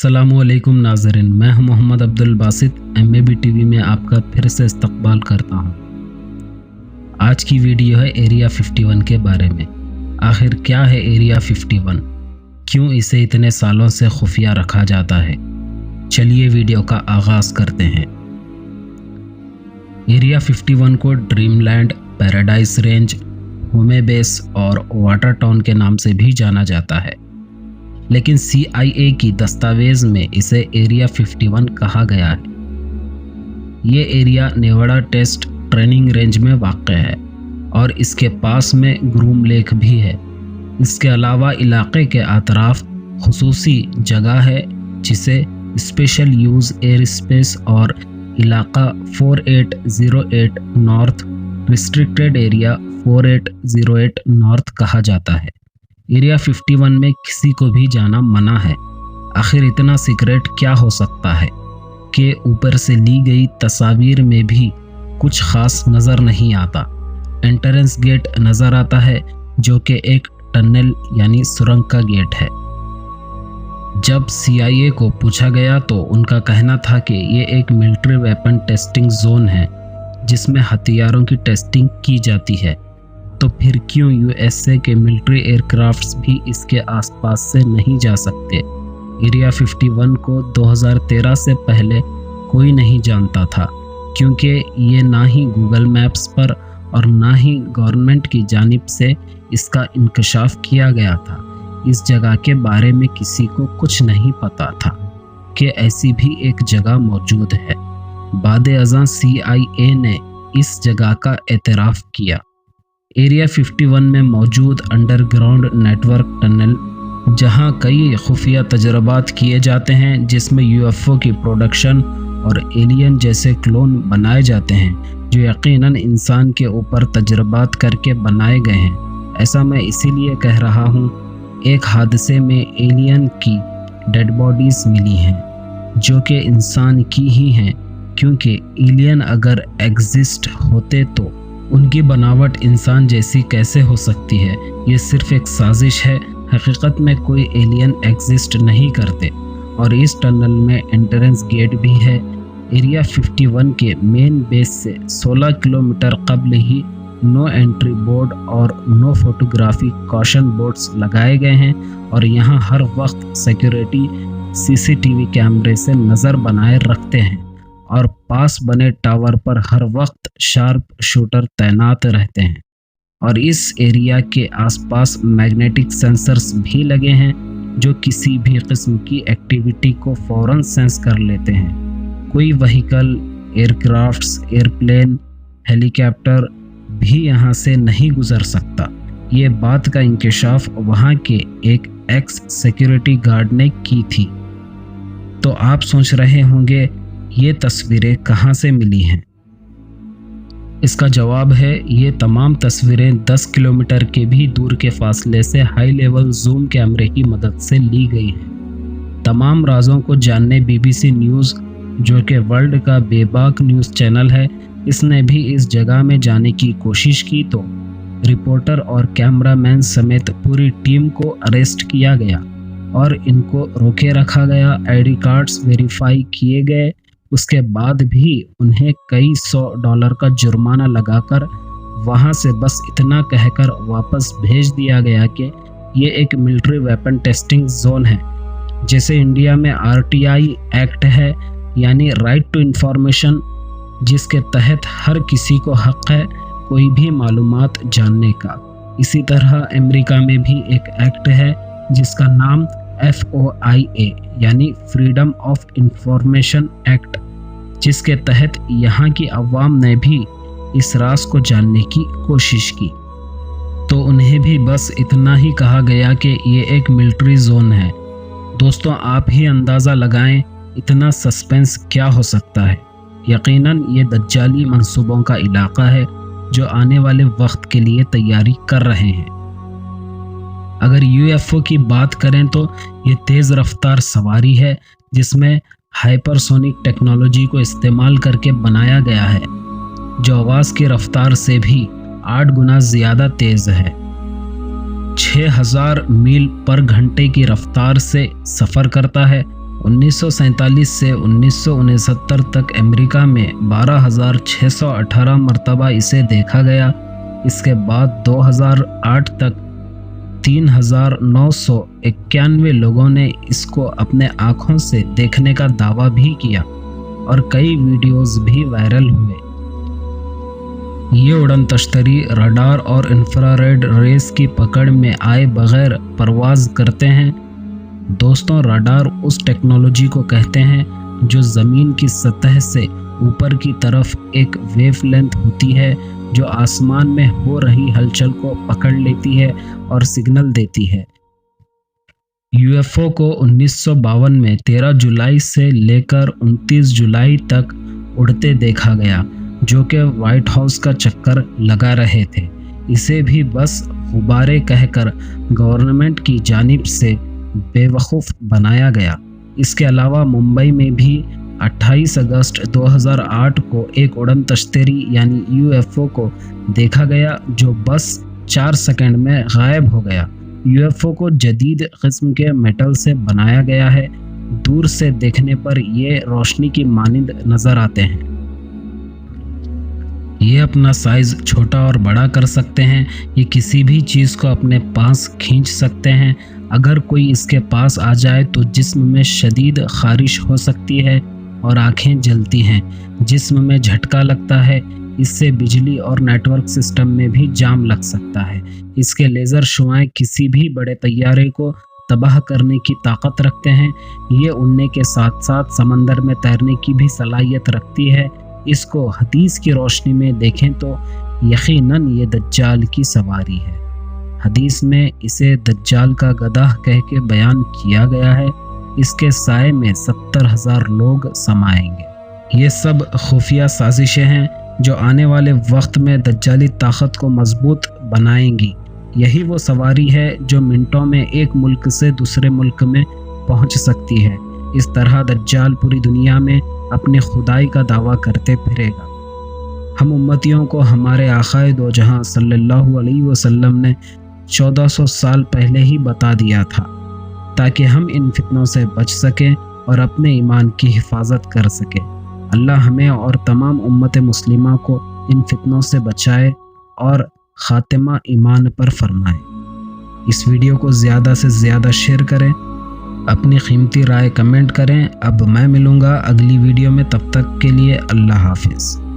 अस्सलामुअलैकुम नाज़रीन, मैं हूं मोहम्मद अब्दुल बासित MAB TV में आपका फिर से इस्तकबाल करता हूं। आज की वीडियो है एरिया 51 के बारे में। आखिर क्या है एरिया 51? क्यों इसे इतने सालों से खुफिया रखा जाता है? चलिए वीडियो का आगाज़ करते हैं। एरिया 51 को ड्रीमलैंड, पैराडाइज रेंज, होमे बेस और वाटर टाउन के नाम से भी जाना जाता है, लेकिन CIA की दस्तावेज़ में इसे एरिया 51 कहा गया है। ये area Nevada test training range में वाक़ है और इसके पास में ग्रूम लेक भी है। इसके अलावा इलाके के अतराफ खुसूसी जगह है जिसे स्पेशल यूज़ एयर स्पेस और इलाका 4808 नॉर्थ, रिस्ट्रिक्टेड एरिया 4808 नॉर्थ कहा जाता है। एरिया 51 में किसी को भी जाना मना है। आखिर इतना सीक्रेट क्या हो सकता है कि ऊपर से ली गई तस्वीर में भी कुछ खास नज़र नहीं आता। एंट्रेंस गेट नज़र आता है जो कि एक टनल यानी सुरंग का गेट है। जब CIA को पूछा गया तो उनका कहना था कि ये एक मिलिट्री वेपन टेस्टिंग जोन है जिसमें हथियारों की टेस्टिंग की जाती है। तो फिर क्यों USA के मिलिट्री एयरक्राफ्ट्स भी इसके आसपास से नहीं जा सकते? एरिया 51 को 2013 से पहले कोई नहीं जानता था, क्योंकि ये ना ही गूगल मैप्स पर और ना ही गवर्नमेंट की जानिब से इसका इंकशाफ किया गया था। इस जगह के बारे में किसी को कुछ नहीं पता था कि ऐसी भी एक जगह मौजूद है। बाद-ए-अज़ां CIA ने इस जगह का एतराफ़ किया। एरिया 51 में मौजूद अंडरग्राउंड नेटवर्क टनल, जहां कई खुफिया तजर्बात किए जाते हैं जिसमें UFO की प्रोडक्शन और एलियन जैसे क्लोन बनाए जाते हैं जो यकीनन इंसान के ऊपर तजर्बात करके बनाए गए हैं। ऐसा मैं इसीलिए कह रहा हूं, एक हादसे में एलियन की डेड बॉडीज़ मिली हैं जो कि इंसान की ही हैं, क्योंकि एलियन अगर एग्जिस्ट होते तो उनकी बनावट इंसान जैसी कैसे हो सकती है? ये सिर्फ एक साजिश है। हकीकत में कोई एलियन एग्जिस्ट नहीं करते। और इस टनल में एंट्रेंस गेट भी है। एरिया 51 के मेन बेस से 16 किलोमीटर कबल ही नो एंट्री बोर्ड और नो फोटोग्राफी कॉशन बोर्ड्स लगाए गए हैं और यहाँ हर वक्त सिक्योरिटी CCTV कैमरे से नज़र बनाए रखते हैं और पास बने टावर पर हर वक्त शार्प शूटर तैनात रहते हैं। और इस एरिया के आसपास मैग्नेटिक सेंसर्स भी लगे हैं जो किसी भी किस्म की एक्टिविटी को फ़ौरन सेंस कर लेते हैं। कोई व्हीकल, एयरक्राफ्ट्स, एयरप्लेन, हेलीकॉप्टर भी यहाँ से नहीं गुजर सकता। ये बात का इंकशाफ वहाँ के एक एक्स सिक्योरिटी गार्ड ने की थी। तो आप सोच रहे होंगे ये तस्वीरें कहाँ से मिली हैं? इसका जवाब है, ये तमाम तस्वीरें 10 किलोमीटर के भी दूर के फासले से हाई लेवल जूम कैमरे की मदद से ली गई हैं। तमाम राजों को जानने BBC न्यूज़, जो कि वर्ल्ड का बेबाक न्यूज़ चैनल है, इसने भी इस जगह में जाने की कोशिश की तो रिपोर्टर और कैमरामैन समेत पूरी टीम को अरेस्ट किया गया और इनको रोके रखा गया। ID कार्ड्स वेरीफाई किए गए। उसके बाद भी उन्हें कई $100 का जुर्माना लगाकर वहां से बस इतना कहकर वापस भेज दिया गया कि ये एक मिलिट्री वेपन टेस्टिंग जोन है। जैसे इंडिया में RTI एक्ट है, यानी राइट टू इंफॉर्मेशन, जिसके तहत हर किसी को हक है कोई भी मालूमात जानने का। इसी तरह अमेरिका में भी एक एक्ट है जिसका नाम FOIA यानी फ्रीडम ऑफ इंफॉर्मेशन एक्ट, जिसके तहत यहाँ की अवाम ने भी इस राज को जानने की कोशिश की। तो उन्हें भी बस इतना ही कहा गया कि ये एक मिलिट्री जोन है। दोस्तों, आप ही अंदाज़ा लगाएं इतना सस्पेंस क्या हो सकता है। यकीनन ये दज्जाली मंसूबों का इलाका है जो आने वाले वक्त के लिए तैयारी कर रहे हैं। अगर UFO की बात करें तो ये तेज़ रफ्तार सवारी है जिसमें हाइपरसोनिक टेक्नोलॉजी को इस्तेमाल करके बनाया गया है, जो आवाज़ की रफ्तार से भी 8 गुना ज़्यादा तेज़ है। 6000 मील पर घंटे की रफ्तार से सफ़र करता है 1947 से 1969 तक अमेरिका में 12,618 मरतबा इसे देखा गया। इसके बाद 2008 तक 3,991 लोगों ने इसको अपने आँखों से देखने का दावा भी किया और कई वीडियोस भी वायरल हुए। ये उड़न तश्तरी रडार और इंफ्रारेड रेस की पकड़ में आए बगैर परवाज़ करते हैं। दोस्तों, रडार उस टेक्नोलॉजी को कहते हैं जो ज़मीन की सतह से ऊपर की तरफ एक वेवलेंथ होती है जो आसमान में हो रही हलचल को पकड़ लेती है और सिग्नल देती है। यूएफओ को 1952 में 13 जुलाई से लेकर 29 जुलाई तक उड़ते देखा गया, जो कि व्हाइट हाउस का चक्कर लगा रहे थे। इसे भी बस गुब्बारे कहकर गवर्नमेंट की जानिब से बेवकूफ़ बनाया गया। इसके अलावा मुंबई में भी 28 अगस्त 2008 को एक उड़न तश्तरी यानी यूएफओ को देखा गया जो बस 4 सेकंड में गायब हो गया। यूएफओ को जदीद किस्म के मेटल से बनाया गया है। दूर से देखने पर ये रोशनी की मानिंद नज़र आते हैं। ये अपना साइज़ छोटा और बड़ा कर सकते हैं। ये किसी भी चीज़ को अपने पास खींच सकते हैं। अगर कोई इसके पास आ जाए तो जिस्म में शदीद खारिश हो सकती है और आँखें जलती हैं। जिस्म में झटका लगता है। इससे बिजली और नेटवर्क सिस्टम में भी जाम लग सकता है। इसके लेज़र शुआएं किसी भी बड़े तैयारे को तबाह करने की ताकत रखते हैं। ये उड़ने के साथ साथ समंदर में तैरने की भी सलाहियत रखती है। इसको हदीस की रोशनी में देखें तो यकीनन ये दज्जाल की सवारी है। हदीस में इसे दज्जाल का गधा कह के बयान किया गया है। इसके साए में 70,000 लोग समाएंगे। ये सब खुफिया साजिशें हैं जो आने वाले वक्त में दज्जाली ताकत को मजबूत बनाएंगी। यही वो सवारी है जो मिनटों में एक मुल्क से दूसरे मुल्क में पहुंच सकती है। इस तरह दज्जाल पूरी दुनिया में अपने खुदाई का दावा करते फिरेगा। हम उम्मतियों को हमारे आक़ाए दो जहां सल्लल्लाहु अलैहि वसल्लम ने 1400 साल पहले ही बता दिया था, ताकि हम इन फितनों से बच सकें और अपने ईमान की हिफाजत कर सकें। अल्लाह हमें और तमाम उम्मत मुस्लिमा को इन फितनों से बचाए और ख़ातिमा ईमान पर फरमाए। इस वीडियो को ज़्यादा से ज़्यादा शेयर करें, अपनी कीमती राय कमेंट करें। अब मैं मिलूँगा अगली वीडियो में, तब तक के लिए अल्लाह हाफिज़।